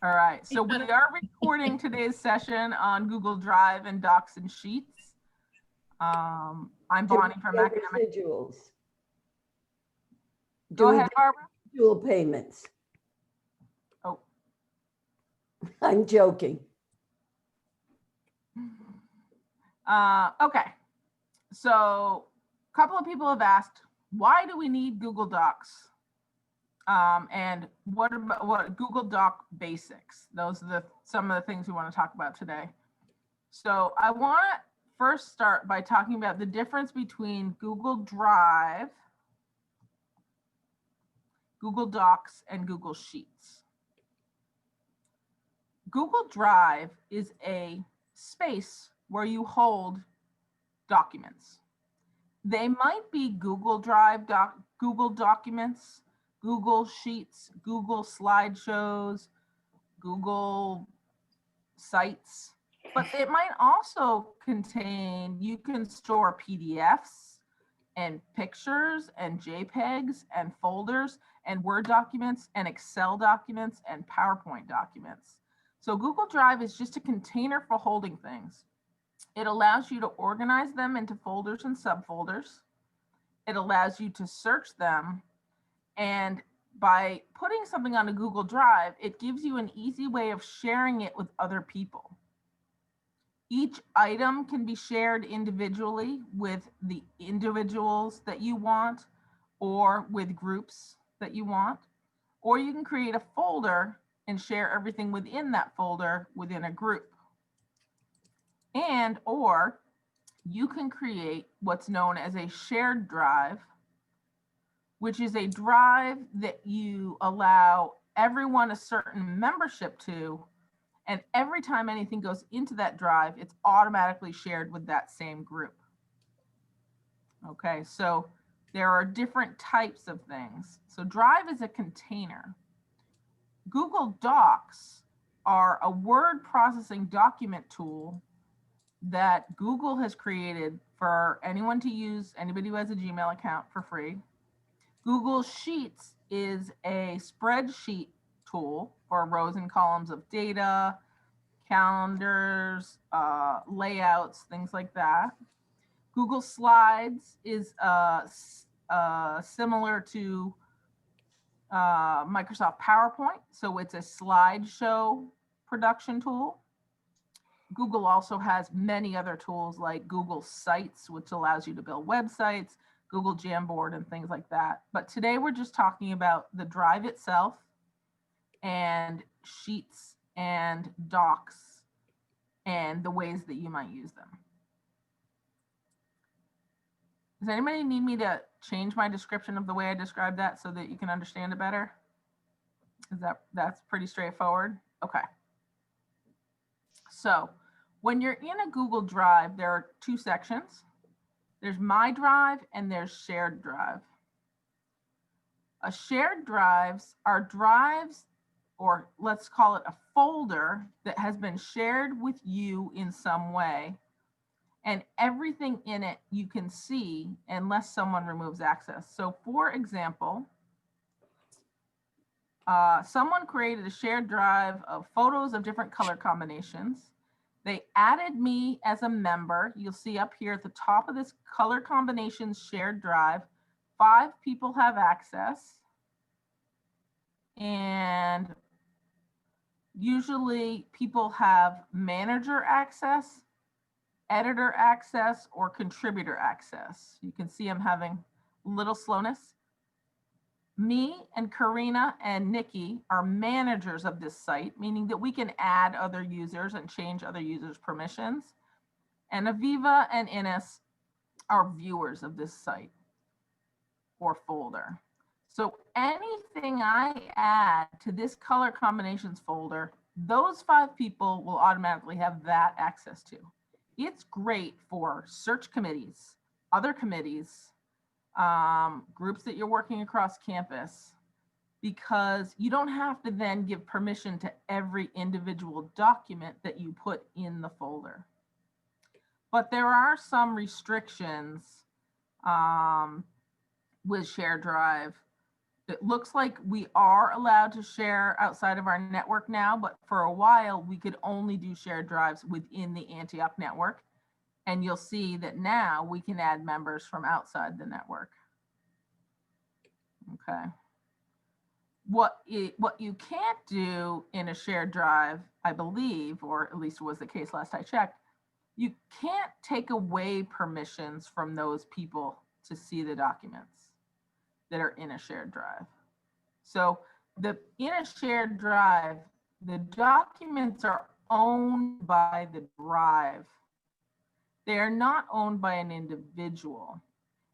All right, so we are recording today's session on Google Drive and Docs and Sheets. I'm Bonnie from Academic. Residuals. Go ahead, Barbara. Dual payments. Oh, I'm joking. Okay, so a couple of people have asked, why do we need Google Docs? And what about Google Doc basics? Those are some of the things we want to talk about today. So I want to first start by talking about the difference between Google Drive, Google Docs, and Google Sheets. Google Drive is a space where you hold documents. They might be Google Drive, Google Documents, Google Sheets, Google Slideshows, Google Sites, but it might also contain, you can store PDFs and pictures and JPEGs and folders and Word documents and Excel documents and PowerPoint documents. So Google Drive is just a container for holding things. It allows you to organize them into folders and subfolders. It allows you to search them. And by putting something on a Google Drive, it gives you an easy way of sharing it with other people. Each item can be shared individually with the individuals that you want or with groups that you want, or you can create a folder and share everything within that folder within a group. And or you can create what's known as a shared drive, which is a drive that you allow everyone a certain membership to, and every time anything goes into that drive, it's automatically shared with that same group. Okay, so there are different types of things. So Drive is a container. Google Docs are a word processing document tool that Google has created for anyone to use, anybody who has a Gmail account, for free. Google Sheets is a spreadsheet tool for rows and columns of data, calendars, layouts, things like that. Google Slides is similar to Microsoft PowerPoint, so it's a slideshow production tool. Google also has many other tools like Google Sites, which allows you to build websites, Google Jamboard, and things like that. But today we're just talking about the drive itself and Sheets and Docs and the ways that you might use them. Does anybody need me to change my description of the way I described that so that you can understand it better? That's pretty straightforward? Okay. So when you're in a Google Drive, there are two sections. There's My Drive and there's Shared Drive. Shared drives are drives, or let's call it a folder, that has been shared with you in some way. And everything in it you can see unless someone removes access. So for example, someone created a shared drive of photos of different color combinations. They added me as a member. You'll see up here at the top of this color combinations shared drive, 5 people have access. And usually people have manager access, editor access, or contributor access. You can see I'm having a little slowness. Me and Karina and Nikki are managers of this site, meaning that we can add other users and change other users' permissions. And Aviva and Ines are viewers of this site or folder. So anything I add to this color combinations folder, those 5 people will automatically have that access to. It's great for search committees, other committees, groups that you're working across campus, because you don't have to then give permission to every individual document that you put in the folder. But there are some restrictions with Shared Drive. It looks like we are allowed to share outside of our network now, but for a while we could only do shared drives within the Antioch network. And you'll see that now we can add members from outside the network. Okay. What you can't do in a shared drive, I believe, or at least it was the case last I checked, you can't take away permissions from those people to see the documents that are in a shared drive. So in a shared drive, the documents are owned by the drive. They are not owned by an individual.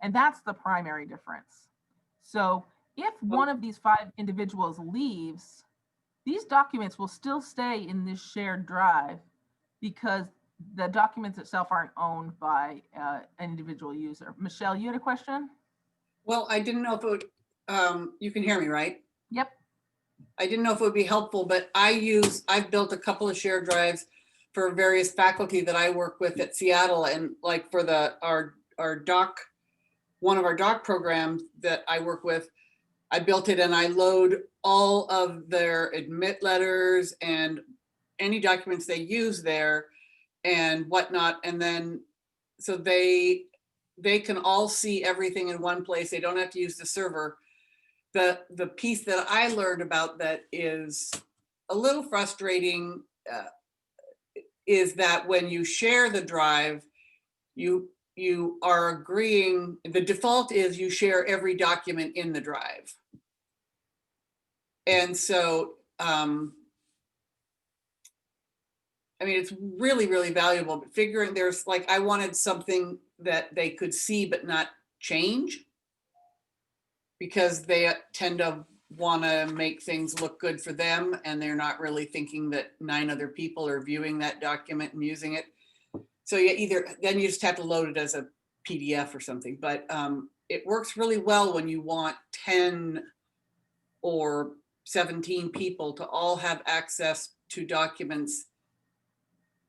And that's the primary difference. So if one of these 5 individuals leaves, these documents will still stay in this shared drive because the documents itself aren't owned by an individual user. Michelle, you had a question? Well, I didn't know if it would, you can hear me, right? Yep. I didn't know if it would be helpful, but I've built a couple of shared drives for various faculty that I work with at Seattle, and like for our doc, one of our doc programs that I work with, I built it and I load all of their admit letters and any documents they use there and whatnot. And then, so they can all see everything in one place. They don't have to use the server. The piece that I learned about that is a little frustrating is that when you share the drive, you are agreeing, the default is you share every document in the drive. And so, I mean, it's really, really valuable, but figuring there's like, I wanted something that they could see but not change, because they tend to want to make things look good for them, and they're not really thinking that 9 other people are viewing that document and using it. So yeah, then you just have to load it as a PDF or something, but it works really well when you want 10 or 17 people to all have access to documents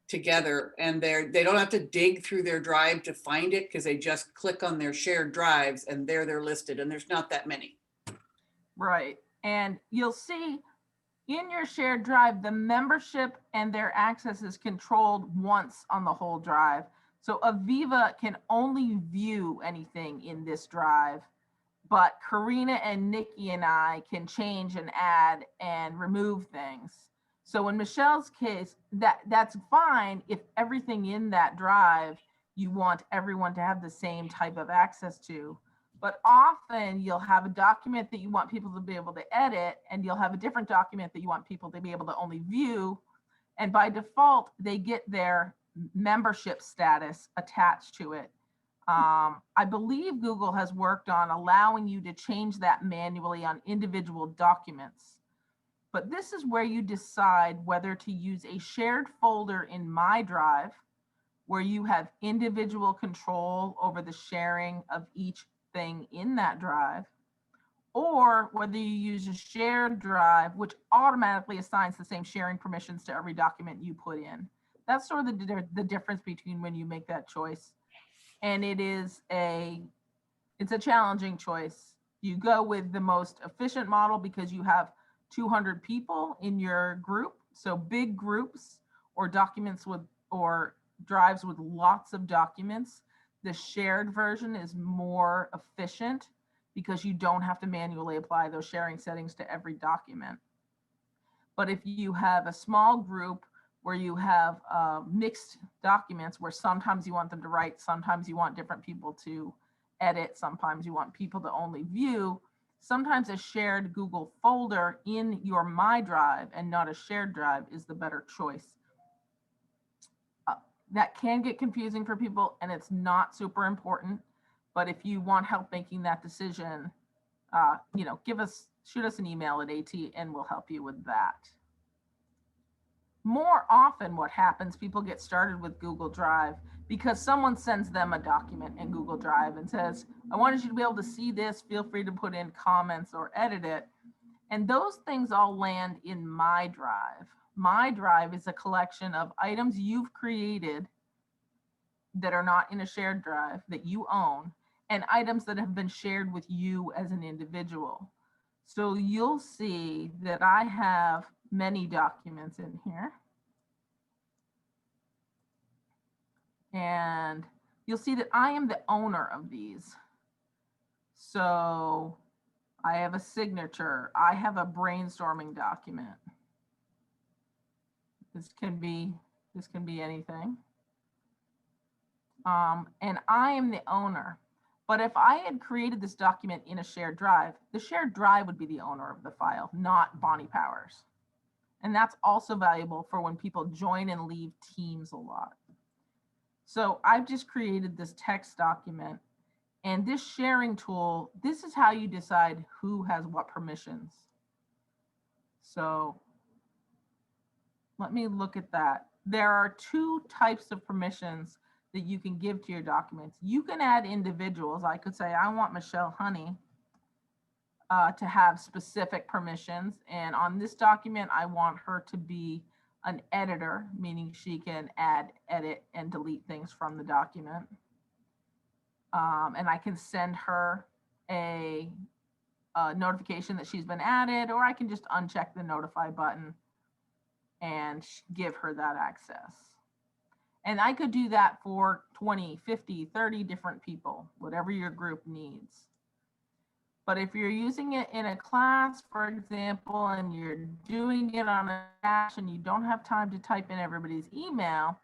together, and they don't have to dig through their drive to find it, because they just click on their shared drives and there they're listed, and there's not that many. Right. And you'll see in your shared drive, the membership and their access is controlled once on the whole drive. So Aviva can only view anything in this drive, but Karina and Nikki and I can change and add and remove things. So in Michelle's case, that's fine if everything in that drive you want everyone to have the same type of access to. But often you'll have a document that you want people to be able to edit, and you'll have a different document that you want people to be able to only view. And by default, they get their membership status attached to it. I believe Google has worked on allowing you to change that manually on individual documents. But this is where you decide whether to use a shared folder in My Drive, where you have individual control over the sharing of each thing in that drive, or whether you use a shared drive, which automatically assigns the same sharing permissions to every document you put in. That's sort of the difference between when you make that choice. And it's a challenging choice. You go with the most efficient model because you have 200 people in your group. So big groups or documents or drives with lots of documents. The shared version is more efficient because you don't have to manually apply those sharing settings to every document. But if you have a small group where you have mixed documents, where sometimes you want them to write, sometimes you want different people to edit, sometimes you want people to only view, sometimes a shared Google folder in your My Drive and not a shared drive is the better choice. That can get confusing for people, and it's not super important. But if you want help making that decision, shoot us an email at AT and we'll help you with that. More often what happens, people get started with Google Drive because someone sends them a document in Google Drive and says, I wanted you to be able to see this, feel free to put in comments or edit it. And those things all land in My Drive. My Drive is a collection of items you've created that are not in a shared drive that you own, and items that have been shared with you as an individual. So you'll see that I have many documents in here. And you'll see that I am the owner of these. So I have a signature. I have a brainstorming document. This can be anything. And I am the owner. But if I had created this document in a shared drive, the shared drive would be the owner of the file, not Bonnie Powers. And that's also valuable for when people join and leave teams a lot. So I've just created this text document, and this sharing tool, this is how you decide who has what permissions. So let me look at that. There are two types of permissions that you can give to your documents. You can add individuals. I could say, I want Michelle Honey to have specific permissions. And on this document, I want her to be an editor, meaning she can add, edit, and delete things from the document. And I can send her a notification that she's been added, or I can just uncheck the notify button and give her that access. And I could do that for 20, 50, 30 different people, whatever your group needs. But if you're using it in a class, for example, and you're doing it on a dash and you don't have time to type in everybody's email,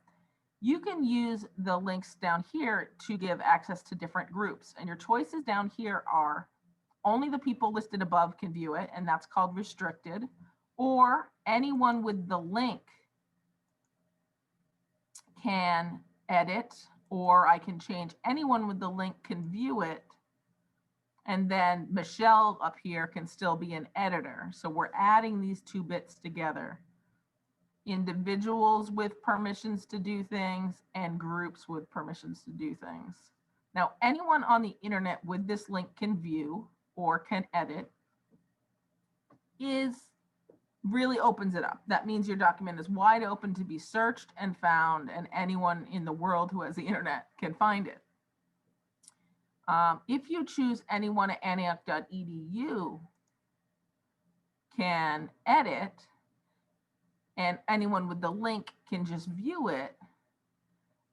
you can use the links down here to give access to different groups. And your choices down here are only the people listed above can view it, and that's called restricted, or anyone with the link can edit, or I can change anyone with the link can view it. And then Michelle up here can still be an editor. So we're adding these two bits together. Individuals with permissions to do things and groups with permissions to do things. Now, anyone on the internet with this link can view or can edit really opens it up. That means your document is wide open to be searched and found, and anyone in the world who has the internet can find it. If you choose anyone at antioch.edu can edit, and anyone with the link can just view it,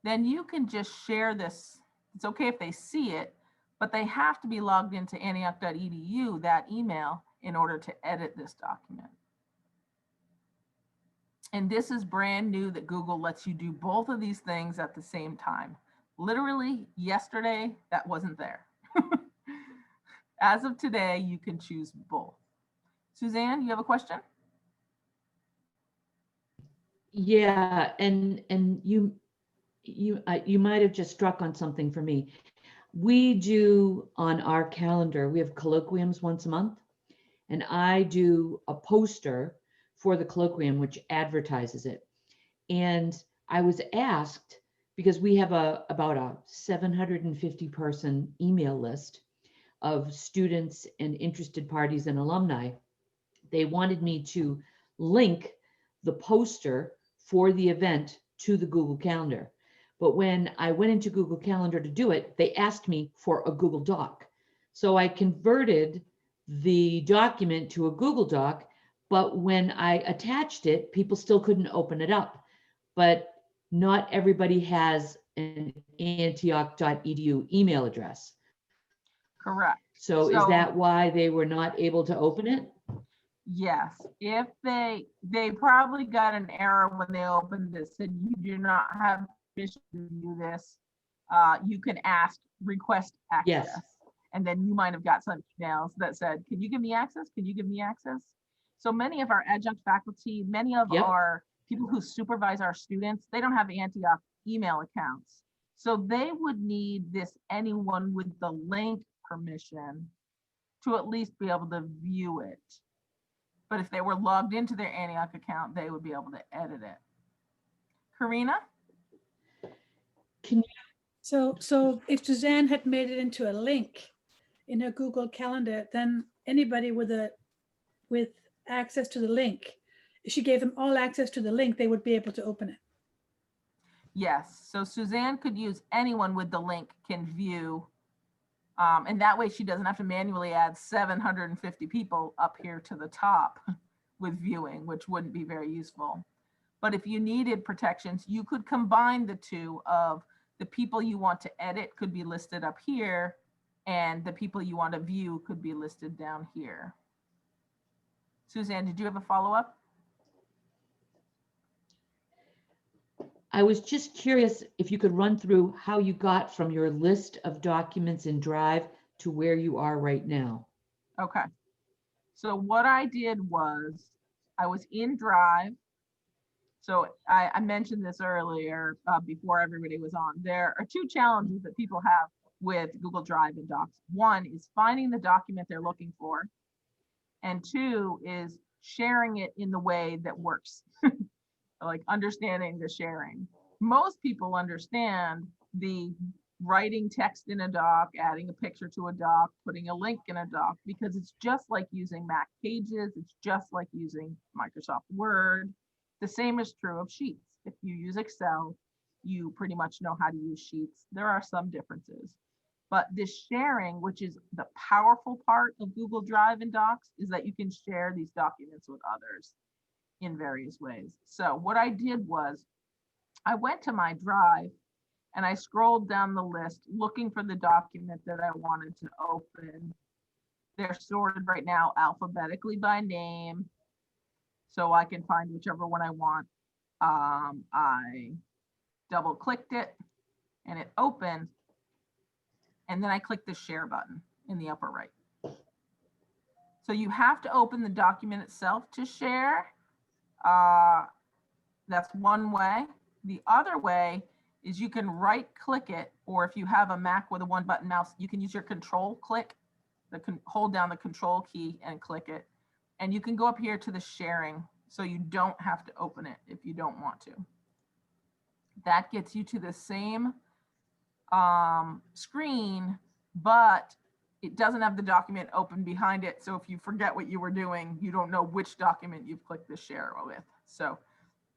then you can just share this. It's okay if they see it, but they have to be logged into antioch.edu, that email, in order to edit this document. And this is brand new that Google lets you do both of these things at the same time. Literally yesterday, that wasn't there. As of today, you can choose both. Suzanne, you have a question? Yeah, and you might have just struck on something for me. We do on our calendar, we have colloquiums once a month, and I do a poster for the colloquium which advertises it. And I was asked, because we have about a 750 person email list of students and interested parties and alumni, they wanted me to link the poster for the event to the Google Calendar. But when I went into Google Calendar to do it, they asked me for a Google Doc. So I converted the document to a Google Doc, but when I attached it, people still couldn't open it up. But not everybody has an antioch.edu email address. Correct. So is that why they were not able to open it? Yes, if they probably got an error when they opened this, said you do not have permission to view this. You can request access. Yes. And then you might have got some emails that said, can you give me access? Can you give me access? So many of our adjunct faculty, many of our people who supervise our students, they don't have Antioch email accounts. So they would need this anyone with the link permission to at least be able to view it. But if they were logged into their Antioch account, they would be able to edit it. Karina? So if Suzanne had made it into a link in her Google Calendar, then anybody with access to the link, if she gave them all access to the link, they would be able to open it. Yes, so Suzanne could use anyone with the link can view And that way she doesn't have to manually add 750 people up here to the top with viewing, which wouldn't be very useful. But if you needed protections, you could combine the two of the people you want to edit could be listed up here, and the people you want to view could be listed down here. Suzanne, did you have a follow-up? I was just curious if you could run through how you got from your list of documents in Drive to where you are right now. Okay. So what I did was I was in Drive. So I mentioned this earlier before everybody was on. There are two challenges that people have with Google Drive and Docs. One is finding the document they're looking for. And two is sharing it in the way that works, like understanding the sharing. Most people understand the writing text in a doc, adding a picture to a doc, putting a link in a doc, because it's just like using Mac Pages. It's just like using Microsoft Word. The same is true of Sheets. If you use Excel, you pretty much know how to use Sheets. There are some differences. But this sharing, which is the powerful part of Google Drive and Docs, is that you can share these documents with others in various ways. So what I did was I went to my Drive and I scrolled down the list looking for the document that I wanted to open. They're sorted right now alphabetically by name, so I can find whichever one I want. I double clicked it and it opened, and then I clicked the share button in the upper right. So you have to open the document itself to share. That's one way. The other way is you can right click it, or if you have a Mac with a one button mouse, you can use your control click, hold down the control key and click it. And you can go up here to the sharing, so you don't have to open it if you don't want to. That gets you to the same screen, but it doesn't have the document open behind it. So if you forget what you were doing, you don't know which document you've clicked the share with. So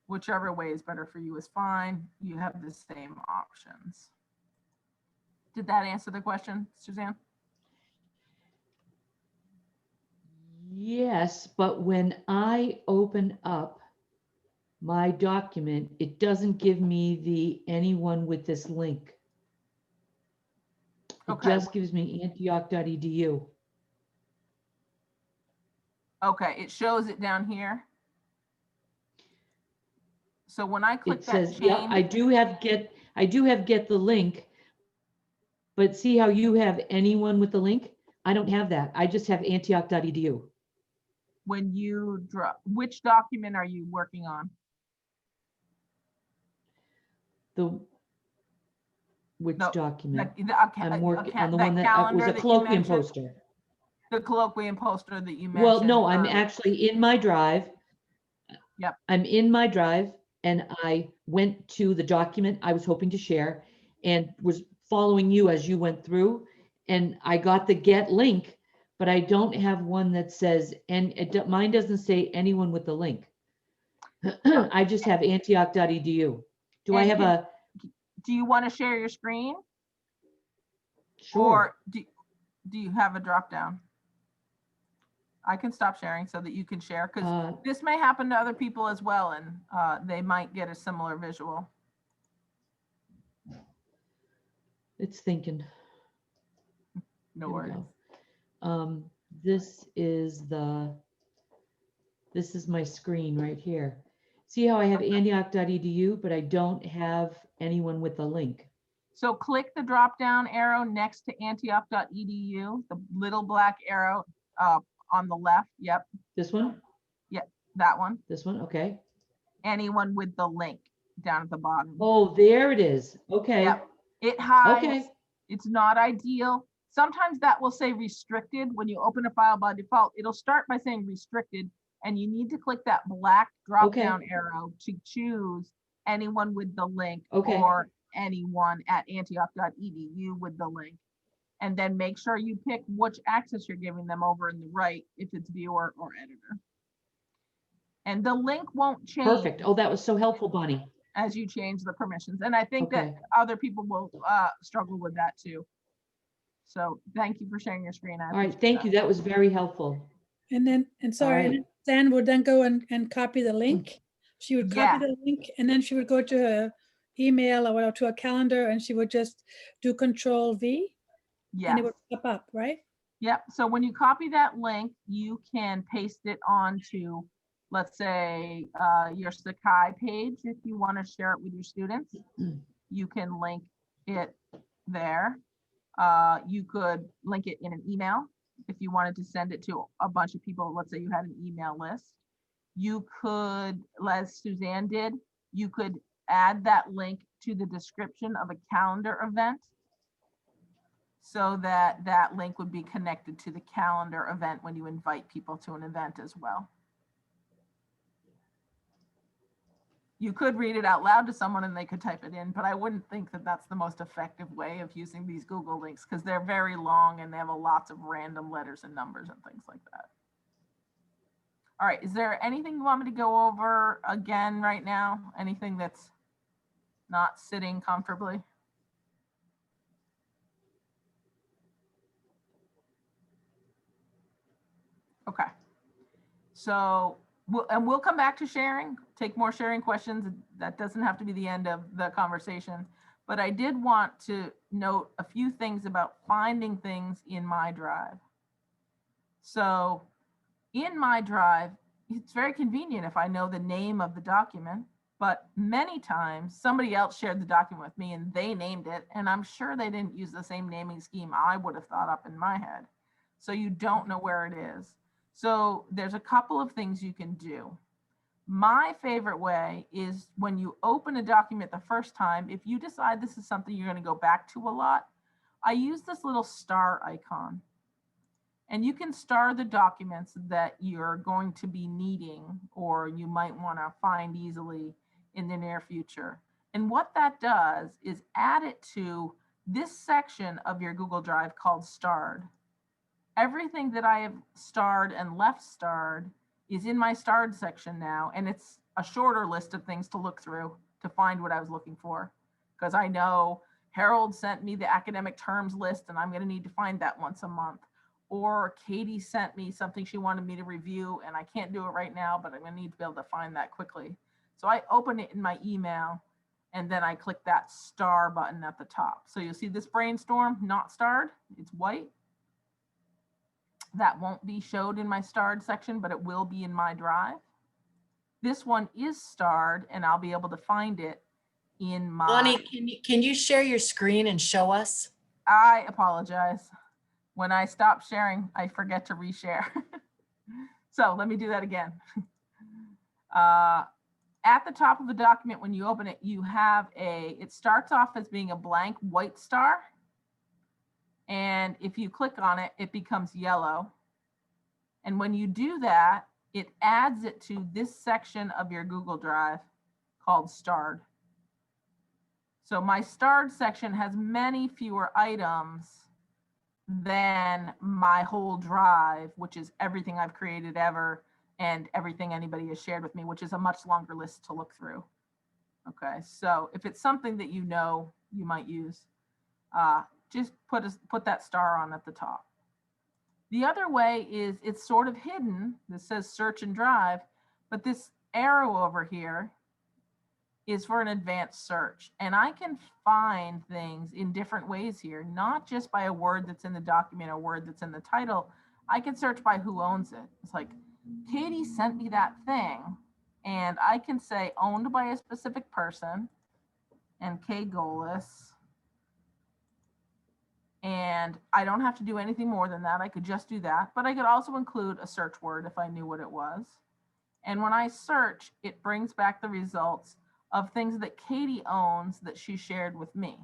whichever way is better for you is fine. You have the same options. Did that answer the question, Suzanne? Yes, but when I open up my document, it doesn't give me the anyone with this link. It Okay. just gives me antioch.edu. Okay, it shows it down here. So when I click It that says, yeah, chain, I do have get the link, but see how you have anyone with the link? I don't have that. I just have antioch.edu. when you drop, which document are you working on? Which No, document? okay, I'm working on the that one that was calendar a that you colloquium mentioned, poster. the colloquium poster that you mentioned. Well, no, I'm earlier. actually in my Drive. Yep. I'm in my Drive and I went to the document I was hoping to share and was following you as you went through, and I got the get link, but I don't have one that says, and mine doesn't say anyone with the link. I just have antioch.edu. Do I And have a, do you want to share your screen, sure. or do you have a drop down? I can stop sharing so that you can share, because this may happen to other people as well, and they might get a similar visual. It's thinking. No Here we worries. go. This is my screen right here. See how I have antioch.edu, but I don't have anyone with the link. So click the drop down arrow next to antioch.edu, the little black arrow on the left. Yep. This one? Yep, that one. This one? Okay. Anyone with the link down at the bottom. Oh, there it is. Okay. Yep. It hides. Okay. It's not ideal. Sometimes that will say restricted. When you open a file by default, it'll start by saying restricted, and you need to click that black drop down arrow to choose anyone with the link, or anyone at antioch.edu with the link. And then make sure you pick which access you're giving them over in the right, if it's viewer or editor. And the link won't change. Perfect. Oh, that was so helpful, Bonnie. As you change the permissions. And I think that other people will struggle with that too. So thank you for sharing your screen. I All right, appreciate thank you. that. That was very helpful. And then, and sorry, and right. then Suzanne would then go and copy the link. She would copy Yeah. the link and then she would go to her email or whatever, to a calendar, and she would just do Control V and it Yes. would pop up, right? Yep. So when you copy that link, you can paste it onto, let's say, your Sakai page. If you want to share it with your students, you can link it there. You could link it in an email if you wanted to send it to a bunch of people. Let's say you had an email list. You could, as Suzanne did, you could add that link to the description of a calendar event, so that that link would be connected to the calendar event when you invite people to an event as well. You could read it out loud to someone and they could type it in, but I wouldn't think that that's the most effective way of using these Google links, because they're very long and they have lots of random letters and numbers and things like that. All right, is there anything you want me to go over again right now? Anything that's not sitting comfortably? Okay. So we'll come back to sharing, take more sharing questions. That doesn't have to be the end of the conversation, but I did want to note a few things about finding things in my drive. So in my drive, it's very convenient if I know the name of the document, but many times somebody else shared the document with me and they named it, and I'm sure they didn't use the same naming scheme I would have thought up in my head. So you don't know where it is. So there's a couple of things you can do. My favorite way is when you open a document the first time, if you decide this is something you're going to go back to a lot, I use this little star icon. And you can star the documents that you're going to be needing or you might want to find easily in the near future. And what that does is add it to this section of your Google Drive called starred. Everything that I have starred and left starred is in my starred section now, and it's a shorter list of things to look through to find what I was looking for, because I know Harold sent me the academic terms list and I'm going to need to find that once a month. Or Katie sent me something she wanted me to review and I can't do it right now, but I'm going to need to be able to find that quickly. So I open it in my email and then I click that star button at the top. So you'll see this brainstorm not starred, it's white. That won't be showed in my starred section, but it will be in my drive. This one is starred and I'll be able to find it in my... Bonnie, can you share your screen and show us? I apologize. When I stop sharing, I forget to reshare. So let me do that again. At the top of the document, when you open it, you have it starts off as being a blank white star. And if you click on it, it becomes yellow. And when you do that, it adds it to this section of your Google Drive called starred. So my starred section has many fewer items than my whole drive, which is everything I've created ever and everything anybody has shared with me, which is a much longer list to look through. Okay, so if it's something that you know you might use, just put that star on at the top. The other way is it's sort of hidden. This says search and drive, but this arrow over here is for an advanced search. And I can find things in different ways here, not just by a word that's in the document or word that's in the title. I can search by who owns it. It's like, Katie sent me that thing. And I can say owned by a specific person and K Golis. And I don't have to do anything more than that. I could just do that, but I could also include a search word if I knew what it was. And when I search, it brings back the results of things that Katie owns that she shared with me.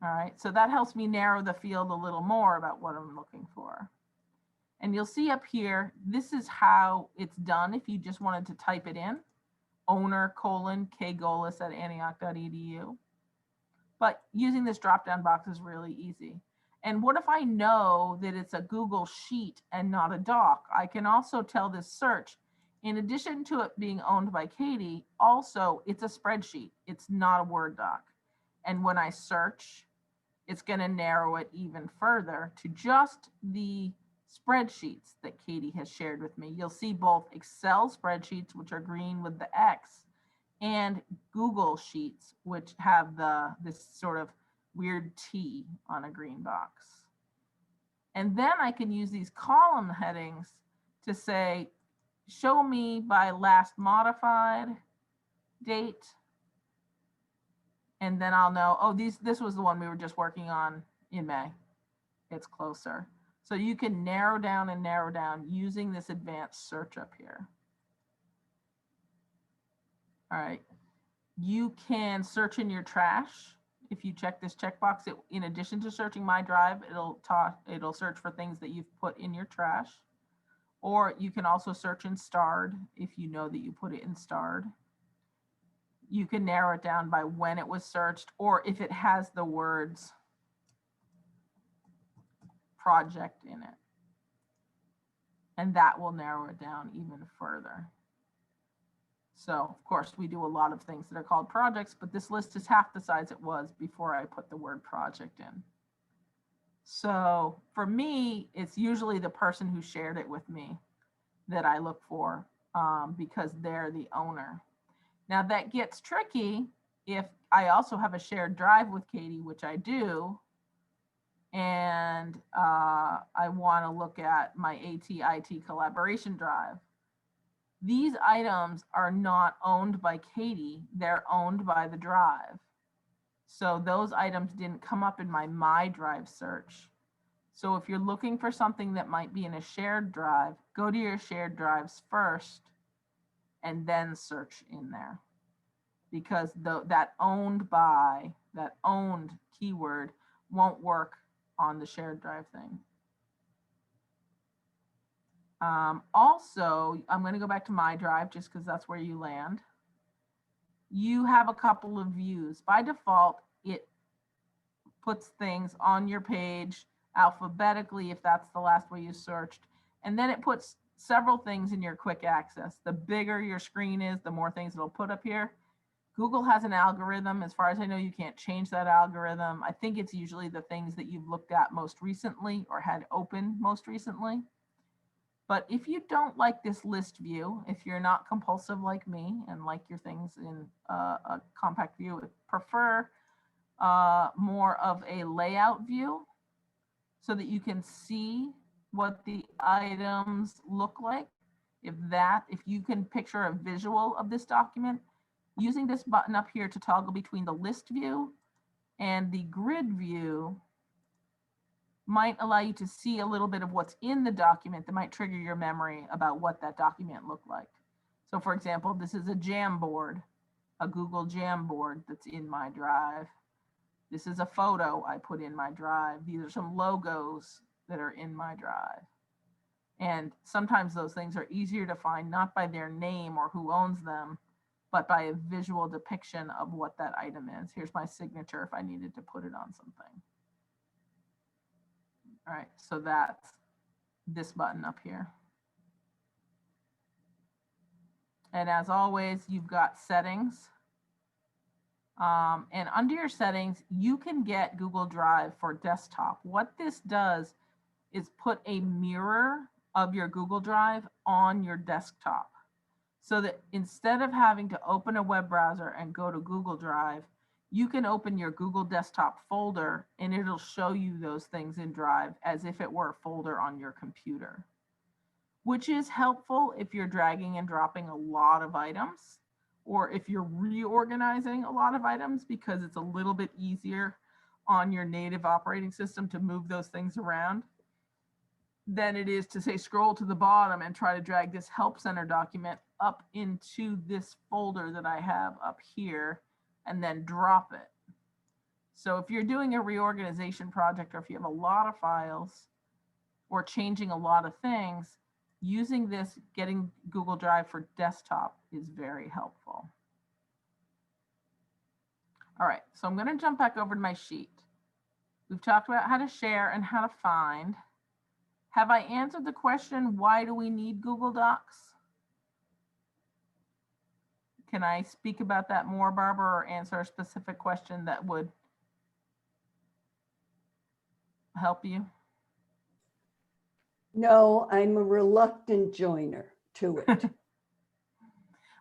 All right, so that helps me narrow the field a little more about what I'm looking for. And you'll see up here, this is how it's done if you just wanted to type it in, owner:kgolis@antioch.edu. But using this drop-down box is really easy. And what if I know that it's a Google Sheet and not a doc? I can also tell this search, in addition to it being owned by Katie, also it's a spreadsheet. It's not a Word doc. And when I search, it's going to narrow it even further to just the spreadsheets that Katie has shared with me. You'll see both Excel spreadsheets, which are green with the X, and Google Sheets, which have this sort of weird T on a green box. And then I can use these column headings to say, show me by last modified date. And then I'll know, oh, this was the one we were just working on in May. It's closer. So you can narrow down and narrow down using this advanced search up here. All right. You can search in your trash. If you check this checkbox, in addition to searching My Drive, it'll search for things that you've put in your trash. Or you can also search in starred if you know that you put it in starred. You can narrow it down by when it was searched, or if it has the words project in it. And that will narrow it down even further. So of course we do a lot of things that are called projects, but this list is half the size it was before I put the word project in. So for me, it's usually the person who shared it with me that I look for because they're the owner. Now that gets tricky if I also have a shared drive with Katie, which I do, and I want to look at my AT-IT collaboration drive. These items are not owned by Katie, they're owned by the drive. So those items didn't come up in my drive search. So if you're looking for something that might be in a shared drive, go to your shared drives first and then search in there. Because that owned keyword won't work on the shared drive thing. Also, I'm going to go back to My Drive just because that's where you land. You have a couple of views. By default, it puts things on your page alphabetically if that's the last way you searched. And then it puts several things in your quick access. The bigger your screen is, the more things it'll put up here. Google has an algorithm. As far as I know, you can't change that algorithm. I think it's usually the things that you've looked at most recently or had open most recently. But if you don't like this list view, if you're not compulsive like me and like your things in a compact view, prefer more of a layout view so that you can see what the items look like. If you can picture a visual of this document, using this button up here to toggle between the list view and the grid view might allow you to see a little bit of what's in the document that might trigger your memory about what that document looked like. So for example, this is a Jamboard, a Google Jamboard that's in my drive. This is a photo I put in my drive. These are some logos that are in my drive. And sometimes those things are easier to find, not by their name or who owns them, but by a visual depiction of what that item is. Here's my signature if I needed to put it on something. All right, so that's this button up here. And as always, you've got settings. And under your settings, you can get Google Drive for desktop. What this does is put a mirror of your Google Drive on your desktop. So that instead of having to open a web browser and go to Google Drive, you can open your Google Desktop folder and it'll show you those things in Drive as if it were a folder on your computer, which is helpful if you're dragging and dropping a lot of items, or if you're reorganizing a lot of items, because it's a little bit easier on your native operating system to move those things around than it is to say scroll to the bottom and try to drag this Help Center document up into this folder that I have up here and then drop it. So if you're doing a reorganization project, or if you have a lot of files or changing a lot of things, using this, getting Google Drive for desktop is very helpful. All right, so I'm going to jump back over to my sheet. We've talked about how to share and how to find. Have I answered the question, why do we need Google Docs? Can I speak about that more, Barbara, or answer a specific question that would help you? No, I'm a reluctant joiner to it.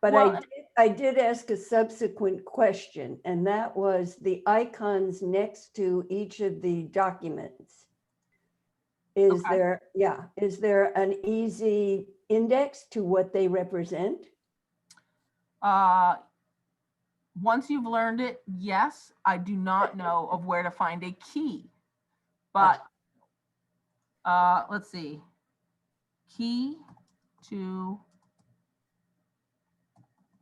But Well- I did ask a subsequent question, and that was the icons next to each of the documents. Is Okay. there, yeah, is there an easy index to what they represent? Once you've learned it, yes. I do not know of where to find a key, but let's see. Key to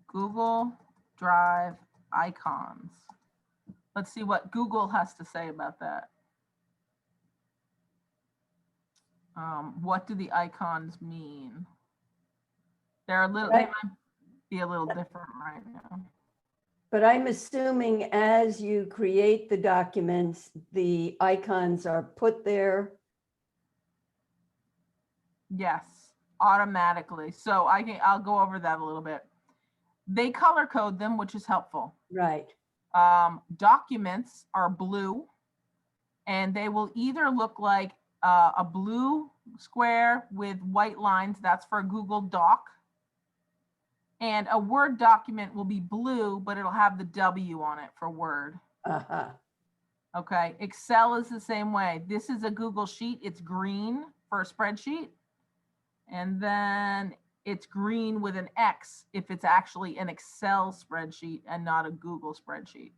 Google Drive icons. Let's see what Google has to say about that. What do the icons mean? They're a little, they Right. might be a little different right now. But I'm assuming as you create the documents, the icons are put there. Yes, automatically. So I'll go over that a little bit. They color code them, which is helpful. Right. Documents are blue, and they will either look like a blue square with white lines. That's for a Google Doc. And a Word document will be blue, but it'll have the W on it for Word. Uh-huh. Okay. Excel is the same way. This is a Google Sheet. It's green for a spreadsheet. And then it's green with an X if it's actually an Excel spreadsheet and not a Google spreadsheet.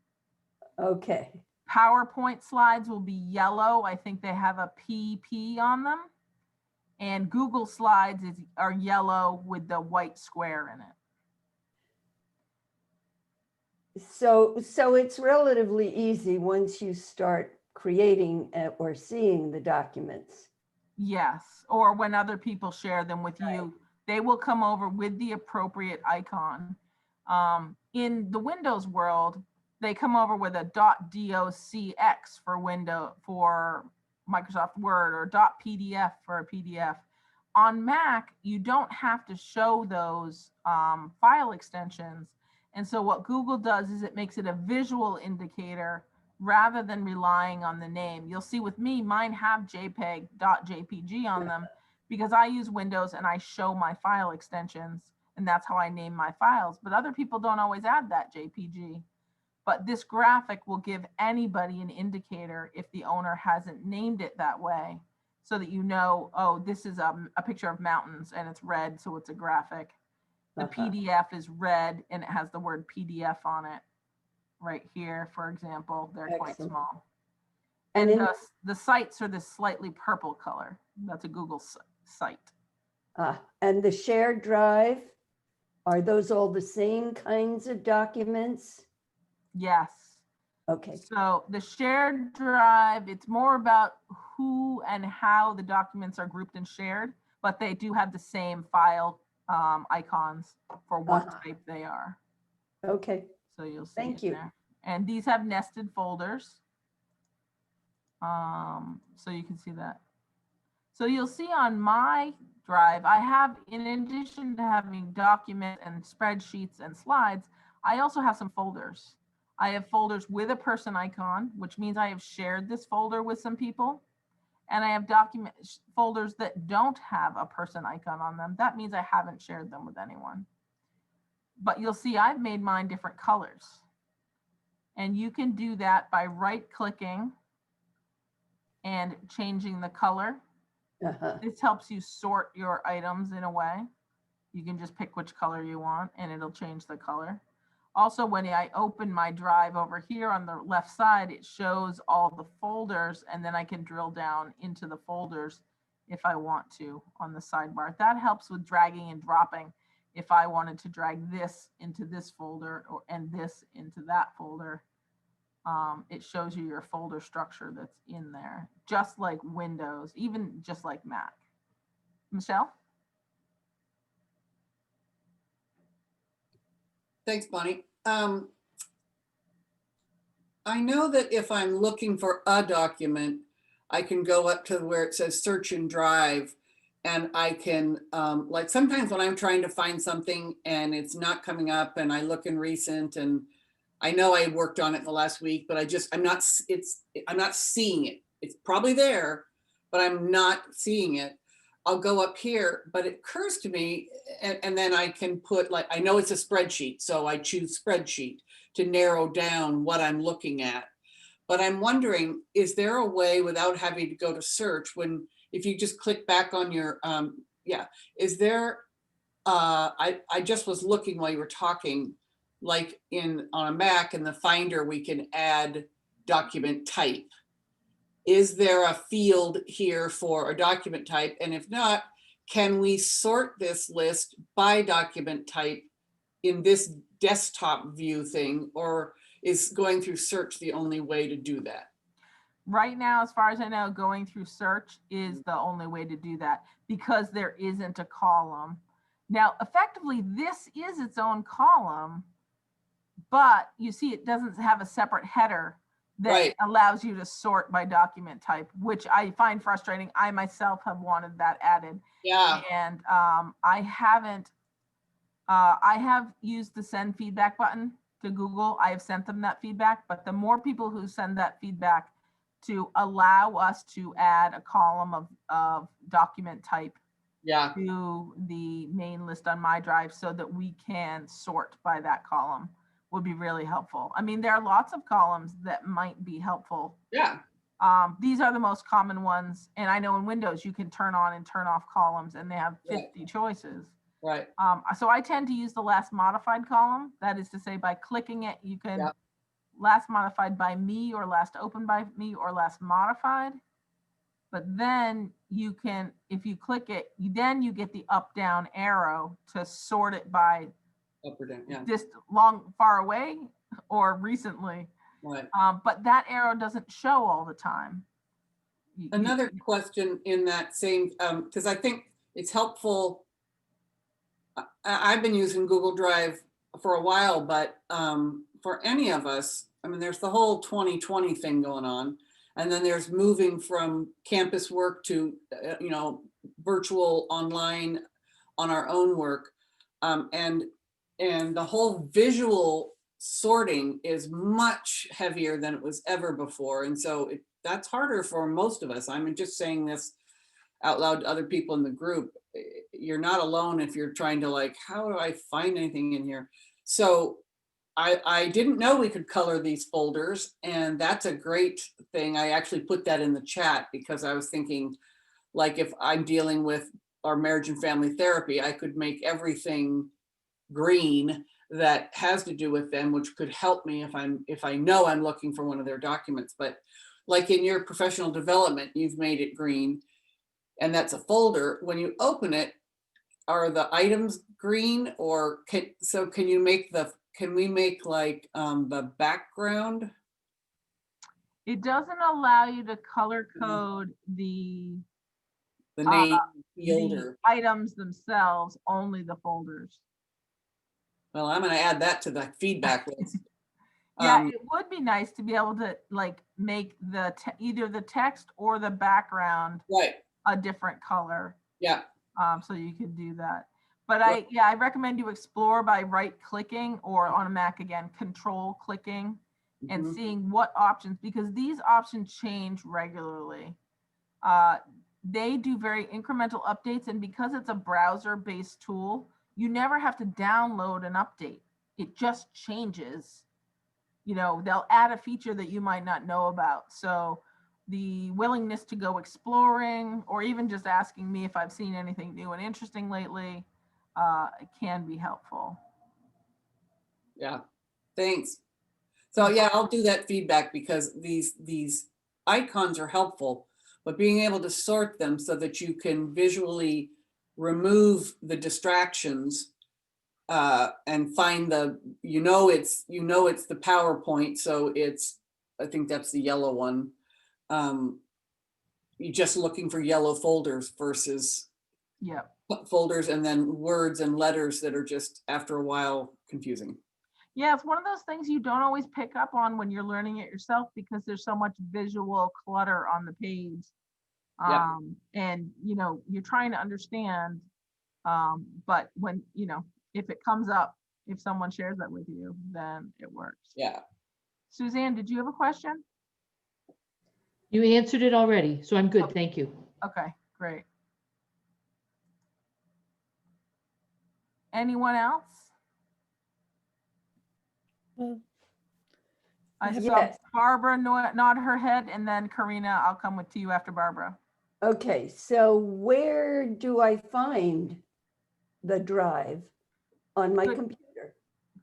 Okay. PowerPoint slides will be yellow. I think they have a PP on them. And Google slides are yellow with the white square in it. So it's relatively easy once you start creating or seeing the documents. Yes, or when other people share them with Right. you, they will come over with the appropriate icon. In the Windows world, they come over with a .docx for Microsoft Word, or .pdf for a PDF. On Mac, you don't have to show those file extensions. And so what Google does is it makes it a visual indicator rather than relying on the name. You'll see with me, mine have JPEG.jpg on them because I use Windows and I show my file extensions, and that's how I name my files. But other people don't always add that JPG. But this graphic will give anybody an indicator if the owner hasn't named it that way, so that you know, oh, this is a picture of mountains and it's red, so it's a graphic. The PDF is red and it has the word PDF on it right here, for example. They're quite Excellent. small. And And in, the sites are this slightly purple color. That's a Google site. and the shared drive, are those all the same kinds of documents? Yes. Okay. So the shared drive, it's more about who and how the documents are grouped and shared, but they do have the same file icons for what type they are. Okay. So you'll see Thank it you. there. And these have nested folders. So you can see that. So you'll see on my drive, I have, in addition to having documents and spreadsheets and slides, I also have some folders. I have folders with a person icon, which means I have shared this folder with some people. And I have document folders that don't have a person icon on them. That means I haven't shared them with anyone. But you'll see I've made mine different colors. And you can do that by right-clicking and changing the color. This helps you sort your items in a way. You can just pick which color you want and it'll change the color. Also, when I open my drive over here on the left side, it shows all the folders, and then I can drill down into the folders if I want to on the sidebar. That helps with dragging and dropping. If I wanted to drag this into this folder and this into that folder, it shows you your folder structure that's in there, just like Windows, even just like Mac. Michelle? Thanks, Bonnie. I know that if I'm looking for a document, I can go up to where it says search and drive, and I can, like sometimes when I'm trying to find something and it's not coming up and I look in recent, and I know I worked on it the last week, but I'm not seeing it. it's probably there, but I'm not seeing it. I'll go up here, but it occurs to me, and then I can put, like, I know it's a spreadsheet, so I choose spreadsheet to narrow down what I'm looking at. But I'm wondering, is there a way without having to go to search, when, if you just click back on your, yeah, is there, I just was looking while you were talking, like on a Mac in the Finder, we can add document type. Is there a field here for a document type? And if not, can we sort this list by document type in this desktop view thing, or is going through search the only way to do that? Right now, as far as I know, going through search is the only way to do that, because there isn't a column. Now, effectively, this is its own column, but you see it doesn't have a separate header that Right. allows you to sort by document type, which I find frustrating. I myself have wanted that added. Yeah, And I haven't, I have used the send feedback button to Google. I have sent them that feedback, but the more people who send that feedback to allow us to add a column of document type yeah, to the main list on my drive so that we can sort by that column would be really helpful. I mean, there are lots of columns that might be helpful. yeah, These are the most common ones. And I know in Windows, you can turn on and turn off columns and they have 50 choices. right. So I tend to use the last modified column. That is to say, by clicking it, you can Yep. last modified by me, or last opened by me, or last modified. But then you can, if you click it, then you get the up down arrow to sort it by Up or down, yeah, just far away or recently. right. But that arrow doesn't show all the time. Another question in that same, because I think it's helpful. I've been using Google Drive for a while, but for any of us, I mean, there's the whole 2020 thing going on. And then there's moving from campus work to, virtual online on our own work. And the whole visual sorting is much heavier than it was ever before. And so that's harder for most of us. I'm just saying this out loud to other people in the group. You're not alone if you're trying to, like, how do I find anything in here? So I didn't know we could color these folders, and that's a great thing. I actually put that in the chat because I was thinking, like, if I'm dealing with our marriage and family therapy, I could make everything green that has to do with them, which could help me if I know I'm looking for one of their documents. But like in your professional development, you've made it green, and that's a folder. When you open it, are the items green, or can we make like the background? It doesn't allow you to color code the The name field, the or, items themselves, only the folders. well, I'm going to add that to the feedback list. Yeah, it would be nice to be able to, like, make the either the text or the background Right. a different color. Yeah. So you could do that. But I recommend you explore by right clicking, or on a Mac again, control clicking, and Mhm. seeing what options, because these options change regularly. They do very incremental updates, and because it's a browser-based tool, you never have to download an update. It just changes. They'll add a feature that you might not know about. So the willingness to go exploring, or even just asking me if I've seen anything new and interesting lately, it can be helpful. Yeah. Thanks. So yeah, I'll do that feedback, because these icons are helpful, but being able to sort them so that you can visually remove the distractions and find it's the PowerPoint. So I think that's the yellow one. You're just looking for yellow folders versus folders and then words and letters that are just, after a while, confusing. Yeah, it's one of those things you don't always pick up on when you're learning it yourself, because there's so much visual clutter on the page. And you're trying to understand, but when if it comes up, if someone shares that with you, then it works. Yeah. Suzanne, did you have a question? You answered it already, so I'm good, thank you. Okay, great. Anyone else? Well, I have- saw Yes. Barbara nod her head, and then Karina, I'll come to you after Barbara. Okay, so where do I find the drive on my Good. computer?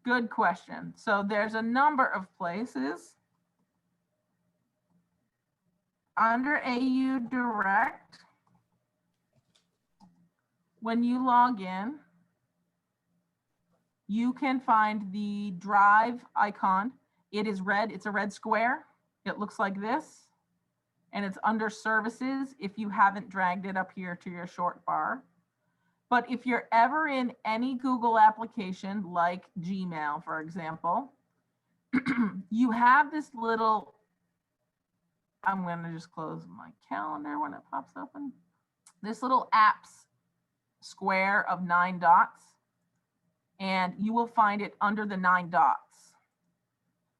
Good question. So there's a number of places. Under AU Direct, when you log in, you can find the drive icon. It is red, it's a red square. It looks like this. And it's under services if you haven't dragged it up here to your short bar. But if you're ever in any Google application like Gmail, for example, you have this little, I'm going to just close my calendar when it pops open. This little apps square of 9 dots, and you will find it under the 9 dots.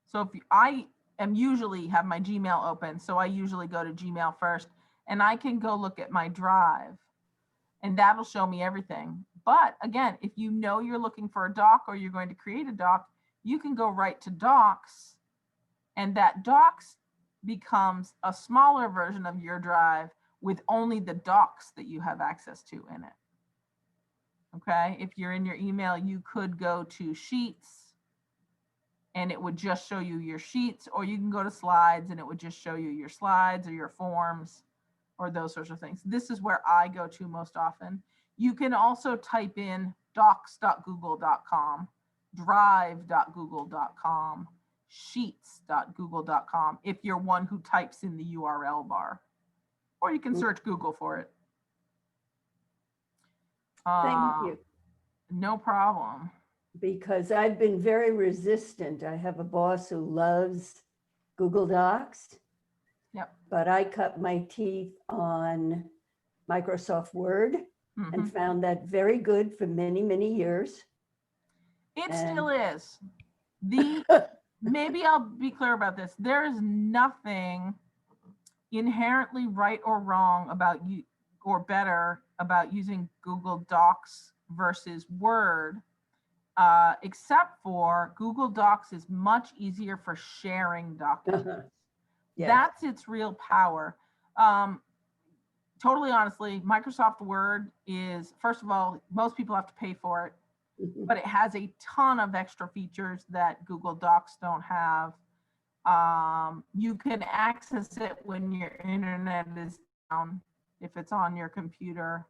So if I am usually have my Gmail open, so I usually go to Gmail first, and I can go look at my drive, and that'll show me everything. But again, if you know you're looking for a doc or you're going to create a doc, you can go right to docs, and that docs becomes a smaller version of your drive with only the docs that you have access to in it. Okay, if you're in your email, you could go to Sheets and it would just show you your sheets, or you can go to Slides and it would just show you your slides or your forms or those sorts of things. This is where I go to most often. You can also type in docs.google.com, drive.google.com, sheets.google.com if you're one who types in the URL bar, or you can search Google for it. Thank you, No problem. because I've been very resistant. I have a boss who loves Google Docs. Yep. But I cut my teeth on Microsoft Word Mhm. and found that very good for many, many years. It And- still is. Maybe I'll be clear about this. There is nothing inherently right or wrong about you, or better about using Google Docs versus Word, except for Google Docs is much easier for sharing documents. Yes. That's its real power. Totally honestly, Microsoft Word is, first of all, most people have to pay for it, but it has a ton of extra features that Google Docs don't have. You can access it when your internet is down, if it's on your computer.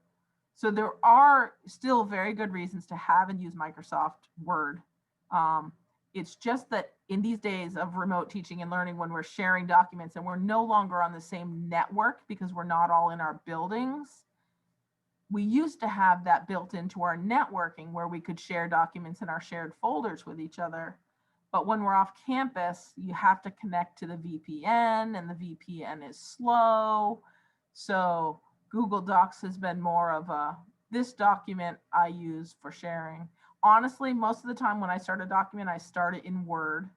So there are still very good reasons to have and use Microsoft Word. It's just that in these days of remote teaching and learning, when we're sharing documents and we're no longer on the same network because we're not all in our buildings, we used to have that built into our networking where we could share documents in our shared folders with each other. But when we're off campus, you have to connect to the VPN, and the VPN is slow. So Google Docs has been more of a, this document I use for sharing. Honestly, most of the time when I start a document, I start it in Word.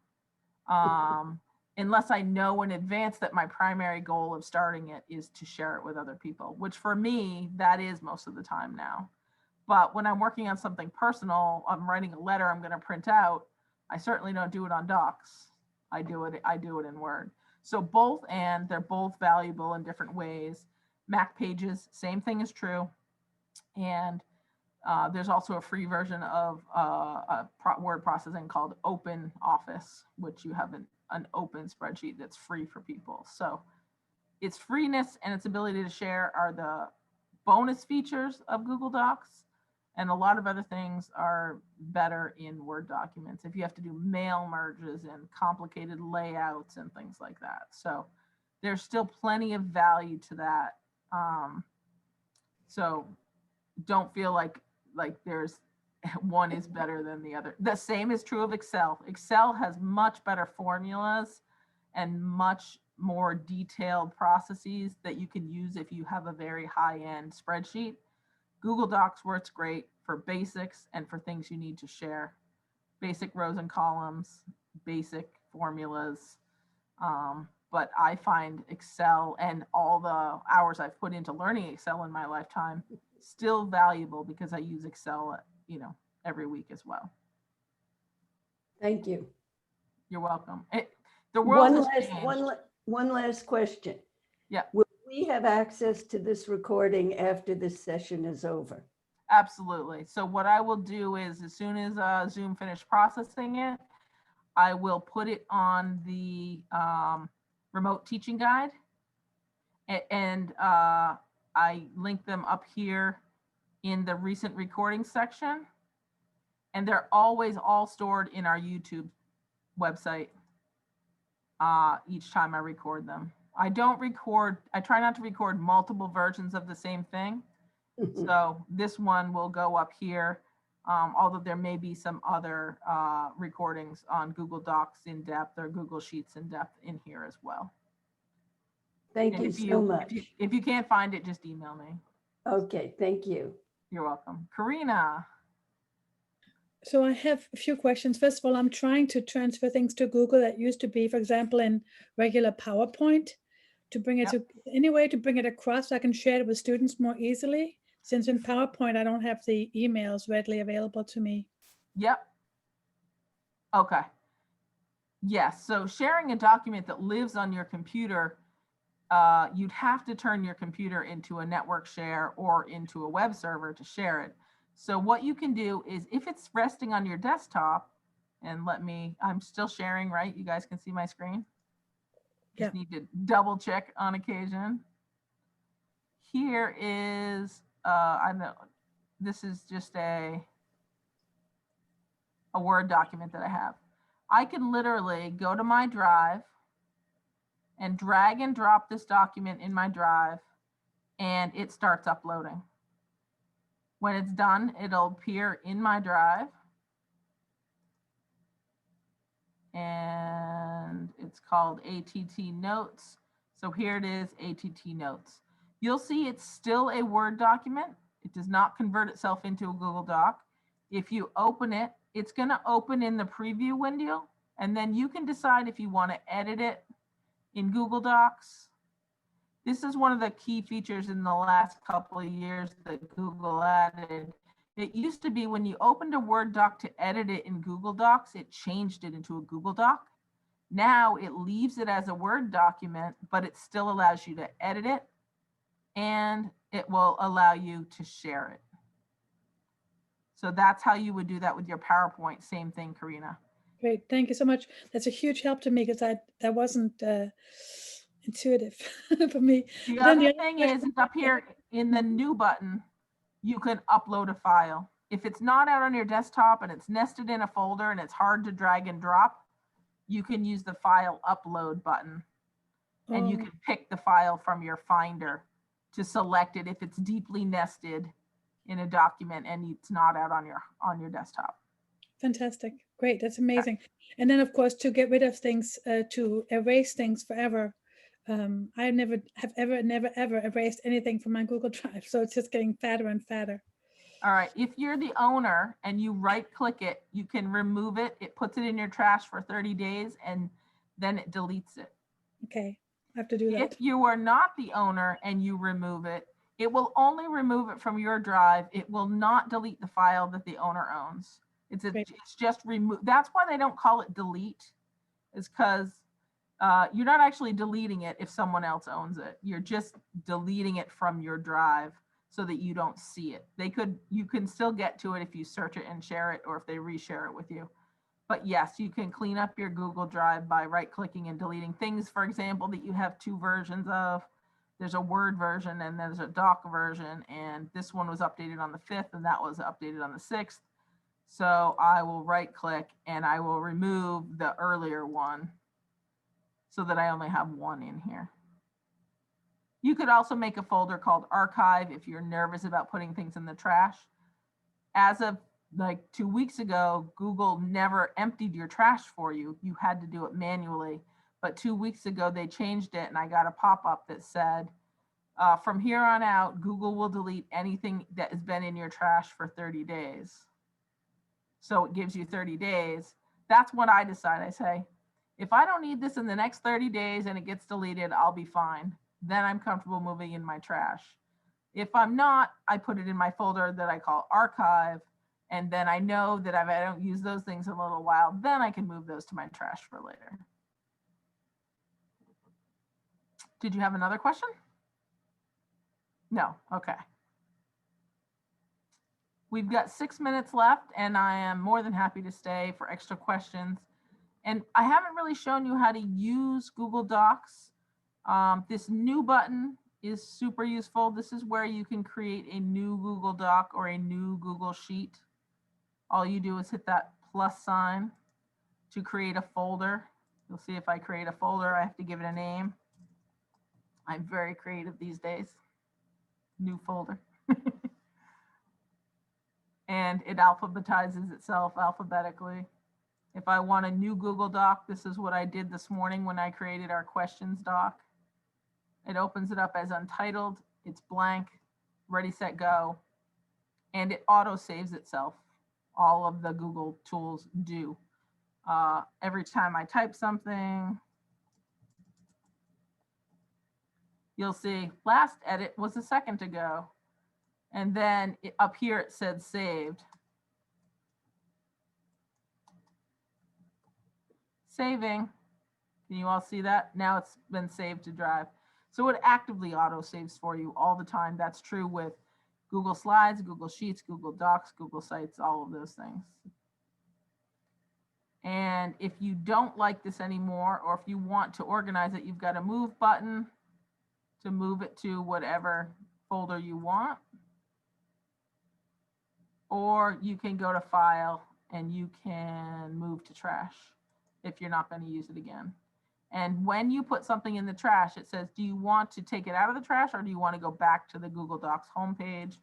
Unless I know in advance that my primary goal of starting it is to share it with other people, which for me, that is most of the time now. But when I'm working on something personal, I'm writing a letter I'm going to print out, I certainly don't do it on Docs. I do it in Word. So both, and they're both valuable in different ways. Mac Pages, same thing is true. And there's also a free version of word processing called Open Office, which you have an open spreadsheet that's free for people. So its freeness and its ability to share are the bonus features of Google Docs. And a lot of other things are better in Word documents if you have to do mail merges and complicated layouts and things like that. So there's still plenty of value to that. So don't feel like there's one is better than the other. The same is true of Excel. Excel has much better formulas and much more detailed processes that you can use if you have a very high-end spreadsheet. Google Docs works great for basics and for things you need to share. Basic rows and columns, basic formulas. but I find Excel and all the hours I've put into learning Excel in my lifetime still valuable because I use Excel, every week as well. Thank you. You're welcome. The world One has last, changed. one last question. Yeah. Will we have access to this recording after this session is over? Absolutely. So what I will do is as soon as Zoom finished processing it, I will put it on the remote teaching guide. And I link them up here in the recent recording section. And they're always all stored in our YouTube website each time I record them. I try not to record multiple versions of the same thing. So this one will go up here, although there may be some other recordings on Google Docs in depth or Google Sheets in depth in here as well. Thank And you so much. if you can't find it, just email me. Okay, thank you. You're welcome. Karina. So I have a few questions. First of all, I'm trying to transfer things to Google that used to be, for example, in regular PowerPoint, to bring it to any way to bring it across so I can share it with students more easily. Since in PowerPoint, I don't have the emails readily available to me. Yep. Okay. Yes. So sharing a document that lives on your computer, you'd have to turn your computer into a network share or into a web server to share it. So what you can do is if it's resting on your desktop, and I'm still sharing, right? You guys can see my screen. Just need to double check on occasion. Here is, I know, this is just a Word document that I have. I can literally go to my drive and drag and drop this document in my drive, and it starts uploading. When it's done, it'll appear in my drive. And it's called ATT Notes. So here it is, ATT Notes. You'll see it's still a Word document. It does not convert itself into a Google Doc. If you open it, it's going to open in the preview window, and then you can decide if you want to edit it in Google Docs. This is one of the key features in the last couple of years that Google added. It used to be when you opened a Word doc to edit it in Google Docs, it changed it into a Google Doc. Now it leaves it as a Word document, but it still allows you to edit it, and it will allow you to share it. So that's how you would do that with your PowerPoint. Same thing, Karina. Great, thank you so much. That's a huge help to me because that wasn't intuitive for me. The Then other the other thing question- is up here in the new button, you can upload a file. If it's not out on your desktop and it's nested in a folder and it's hard to drag and drop, you can use the file upload button, and you can pick the file from your Finder to select it if it's deeply nested in a document and it's not out on your desktop. Fantastic. Great. That's amazing. And then, of course, to get rid of things, to erase things forever. I never erased anything from my Google Drive. So it's just getting fatter and fatter. All right. If you're the owner and you right click it, you can remove it. It puts it in your trash for 30 days and then it deletes it. Okay. I have to do that. If you are not the owner and you remove it, it will only remove it from your drive. It will not delete the file that the owner owns. It's just remove. That's why they don't call it delete, is because you're not actually deleting it if someone else owns it. You're just deleting it from your drive so that you don't see it. You can still get to it if you search it and share it, or if they reshare it with you. But yes, you can clean up your Google Drive by right-clicking and deleting things, for example, that you have two versions of. There's a Word version and there's a doc version, and this one was updated on the 5th and that was updated on the 6th. So I will right-click and I will remove the earlier one so that I only have one in here. You could also make a folder called Archive if you're nervous about putting things in the trash. As of like 2 weeks ago, Google never emptied your trash for you. You had to do it manually. But 2 weeks ago, they changed it and I got a pop-up that said, from here on out, Google will delete anything that has been in your trash for 30 days. So it gives you 30 days. That's what I decide. I say, If I don't need this in the next 30 days and it gets deleted, I'll be fine. Then I'm comfortable moving in my trash. If I'm not, I put it in my folder that I call archive. And then I know that if I don't use those things in a little while, then I can move those to my trash for later. Did you have another question? No, okay. We've got 6 minutes left and I am more than happy to stay for extra questions. And I haven't really shown you how to use Google Docs. This new button is super useful. This is where you can create a new Google Doc or a new Google Sheet. All you do is hit that plus sign to create a folder. You'll see if I create a folder, I have to give it a name. I'm very creative these days. New folder. And it alphabetizes itself alphabetically. If I want a new Google Doc, this is what I did this morning when I created our questions doc. It opens it up as untitled, it's blank, ready, set, go, and it auto saves itself. All of the Google tools do. Every time I type something, you'll see last edit was a second ago. And then up here it said saved. Saving. Can you all see that? Now it's been saved to Drive. So it actively auto saves for you all the time. That's true with Google Slides, Google Sheets, Google Docs, Google Sites, all of those things. And if you don't like this anymore, or if you want to organize it, you've got a move button to move it to whatever folder you want. Or you can go to File and you can move to trash if you're not going to use it again. And when you put something in the trash, it says, do you want to take it out of the trash or do you want to go back to the Google Docs homepage?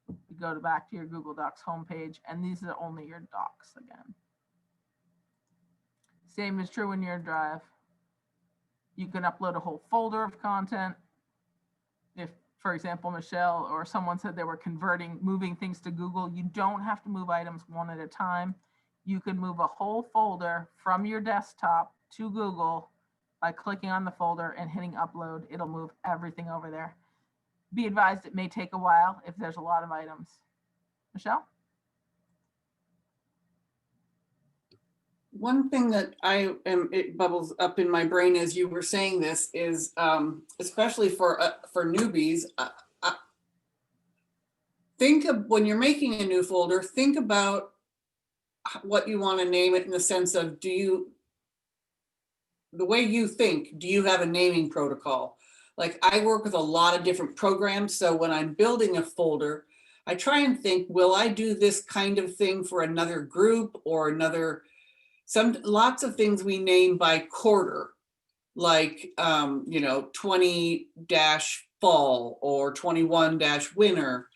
You go back to your Google Docs homepage, and these are only your docs again. Same is true in your Drive. You can upload a whole folder of content. If, for example, Michelle or someone said they were moving things to Google, you don't have to move items one at a time. You can move a whole folder from your desktop to Google by clicking on the folder and hitting upload. It'll move everything over there. Be advised, it may take a while if there's a lot of items. Michelle? One thing that it bubbles up in my brain as you were saying this is, especially for newbies, think of when you're making a new folder, think about what you want to name it in the sense of, the way you think, do you have a naming protocol? Like I work with a lot of different programs. So when I'm building a folder, I try and think, will I do this kind of thing for another group or another, lots of things we name by quarter, like, 20-fall or 21-winter.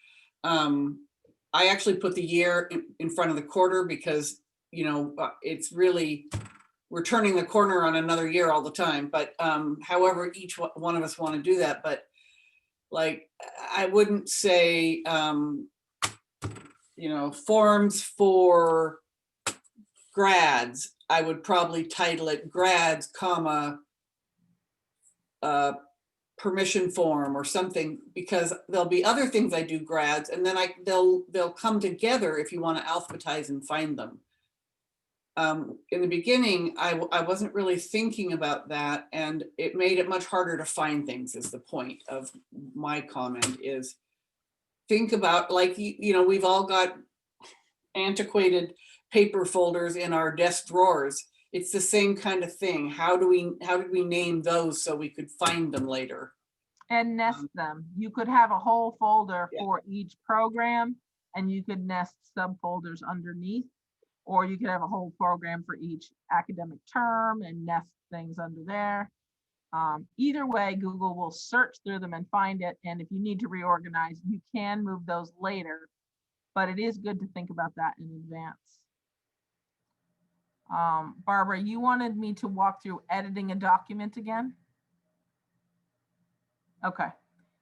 I actually put the year in front of the quarter because, it's really, we're turning the corner on another year all the time. But however, each one of us want to do that. But like, I wouldn't say, forms for grads. I would probably title it grads, comma, permission form or something, because there'll be other things I do grads, and then they'll come together if you want to alphabetize and find them. In the beginning, I wasn't really thinking about that, and it made it much harder to find things. Is the point of my comment is think about, like, we've all got antiquated paper folders in our desk drawers. It's the same kind of thing. How did we name those so we could find them later? And nest them. You could have a whole folder Yeah. for each program, and you could nest subfolders underneath, or you could have a whole program for each academic term and nest things under there. Either way, Google will search through them and find it. And if you need to reorganize, you can move those later, but it is good to think about that in advance. Barbara, you wanted me to walk through editing a document again? Okay.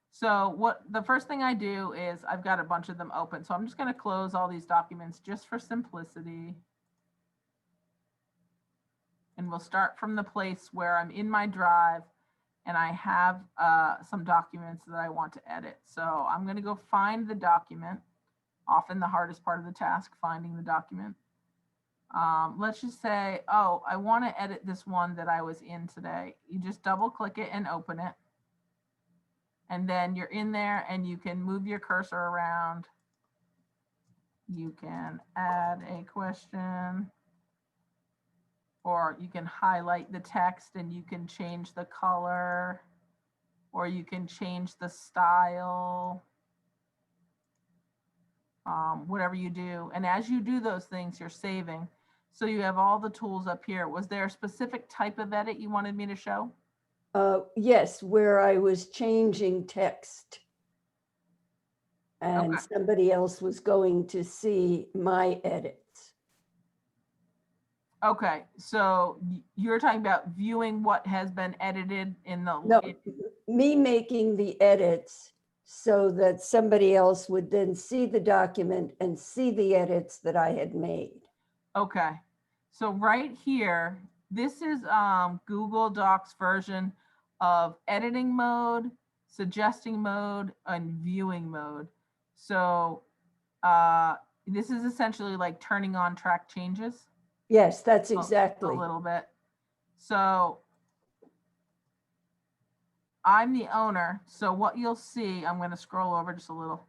So the first thing I do is I've got a bunch of them open. So I'm just going to close all these documents just for simplicity. And we'll start from the place where I'm in my drive and I have some documents that I want to edit. So I'm going to go find the document, often the hardest part of the task, finding the document. Let's just say, oh, I want to edit this one that I was in today. You just double click it and open it. And then you're in there and you can move your cursor around. You can add a question, or you can highlight the text and you can change the color, or you can change the style, whatever you do. And as you do those things, you're saving. So you have all the tools up here. Was there a specific type of edit you wanted me to show? Yes, where I was changing text. And Okay. somebody else was going to see my edits. Okay, so you're talking about viewing what has been edited in the. No, me making the edits so that somebody else would then see the document and see the edits that I had made. Okay, so right here, this is Google Docs version of editing mode, suggesting mode, and viewing mode. So this is essentially like turning on track changes. Yes, that's A exactly. little bit. So I'm the owner. So what you'll see, I'm going to scroll over just a little.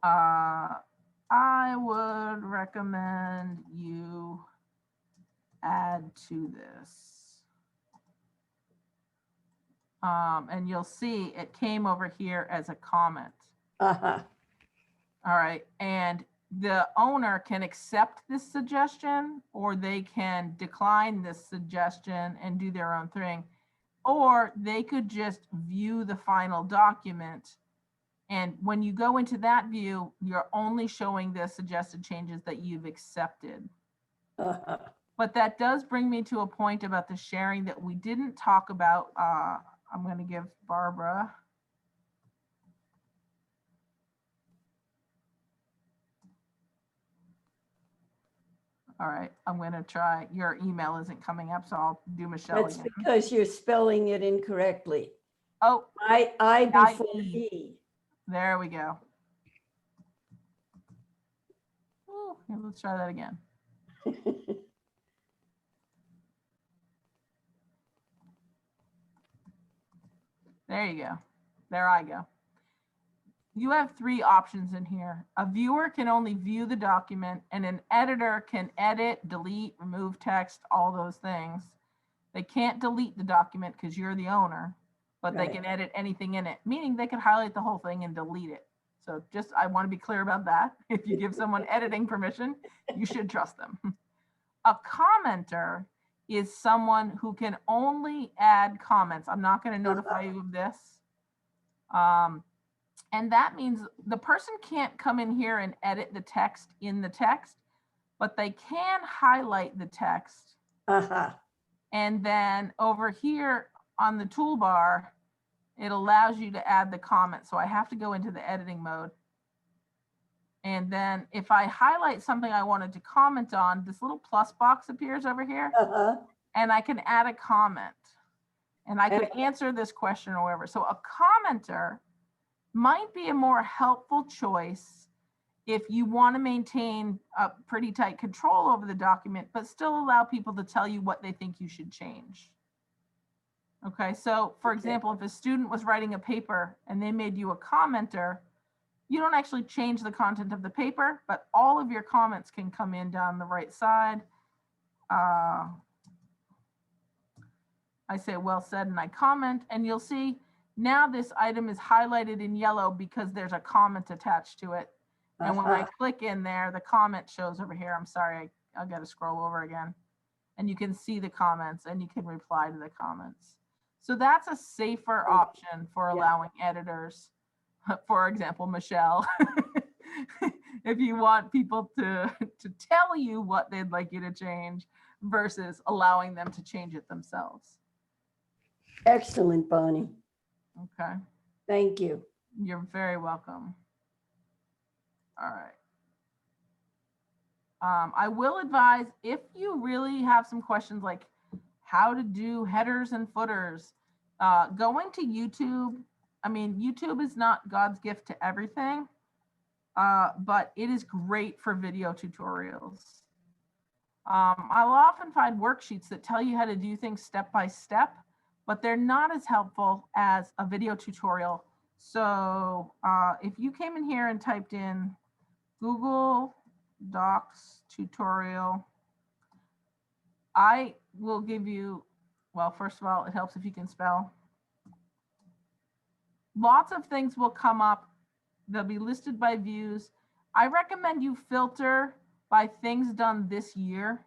I would recommend you add to this. And you'll see it came over here as a comment. Uh-huh. All right. And the owner can accept this suggestion, or they can decline this suggestion and do their own thing. Or they could just view the final document. And when you go into that view, you're only showing the suggested changes that you've accepted. Uh-huh. But that does bring me to a point about the sharing that we didn't talk about. I'm going to give Barbara. All right, I'm going to try. Your email isn't coming up, so I'll do Michelle That's again. because you're spelling it incorrectly. Oh, I before I-E. E. There we go. Ooh, here, let's try that again. There you go. There I go. You have three options in here. A viewer can only view the document, and an editor can edit, delete, remove text, all those things. They can't delete the document because you're the owner, but they Right. can edit anything in it, meaning they could highlight the whole thing and delete it. So just, I want to be clear about that. If you give someone editing permission, you should trust them. A commenter is someone who can only add comments. I'm not going to notify you of this. And that means the person can't come in here and edit the text in the text, but they can highlight the text. Uh-huh. And then over here on the toolbar, it allows you to add the comment. So I have to go into the editing mode. And then if I highlight something I wanted to comment on, this little plus box appears over here, Uh-huh. and I can add a comment. And I could answer this question or whatever. So a commenter might be a more helpful choice if you want to maintain a pretty tight control over the document, but still allow people to tell you what they think you should change. Okay, so for example, if a student was writing a paper and they made you a commenter, you don't actually change the content of the paper, but all of your comments can come in down the right side. I say, well said, and I comment, and you'll see now this item is highlighted in yellow because there's a comment attached to it. And when I click in there, the comment shows over here. I'm sorry, I've got to scroll over again. And you can see the comments and you can reply to the comments. So that's a safer option for allowing editors, for example, Michelle, if you want people to tell you what they'd like you to change versus allowing them to change it themselves. Excellent, Bonnie. Okay. Thank you. You're very welcome. All right. I will advise, if you really have some questions like how to do headers and footers, going to YouTube. I mean, YouTube is not God's gift to everything, but it is great for video tutorials. I'll often find worksheets that tell you how to do things step by step, but they're not as helpful as a video tutorial. So if you came in here and typed in Google Docs tutorial, I will give you, well, first of all, it helps if you can spell. Lots of things will come up. They'll be listed by views. I recommend you filter by things done this year,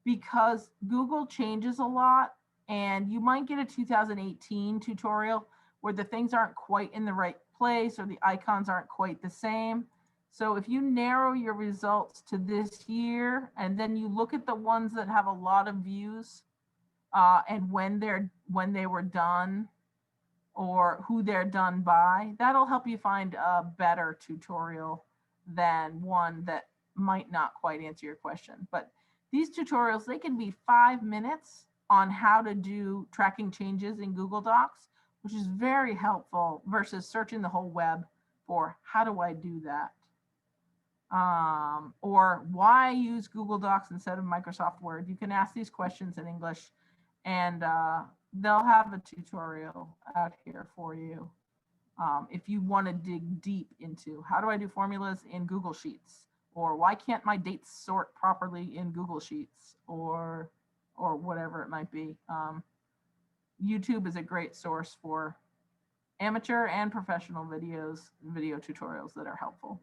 because Google changes a lot, and you might get a 2018 tutorial where the things aren't quite in the right place or the icons aren't quite the same. So if you narrow your results to this year, and then you look at the ones that have a lot of views, and when they were done or who they're done by, that'll help you find a better tutorial than one that might not quite answer your question. But these tutorials, they can be 5 minutes on how to do tracking changes in Google Docs, which is very helpful versus searching the whole web for how do I do that? Or why use Google Docs instead of Microsoft Word? You can ask these questions in English, and they'll have a tutorial out here for you. If you want to dig deep into how do I do formulas in Google Sheets, or why can't my dates sort properly in Google Sheets, or whatever it might be. YouTube is a great source for amateur and professional video tutorials that are helpful.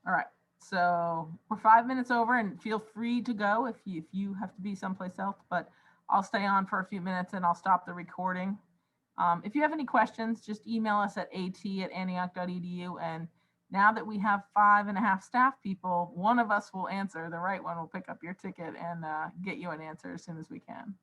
All right, so we're 5 minutes over, and feel free to go if you have to be someplace else, but I'll stay on for a few minutes and I'll stop the recording. If you have any questions, just email us at at@antioch.edu. And now that we have 5.5 staff people, one of us will answer. The right one will pick up your ticket and get you an answer as soon as we can.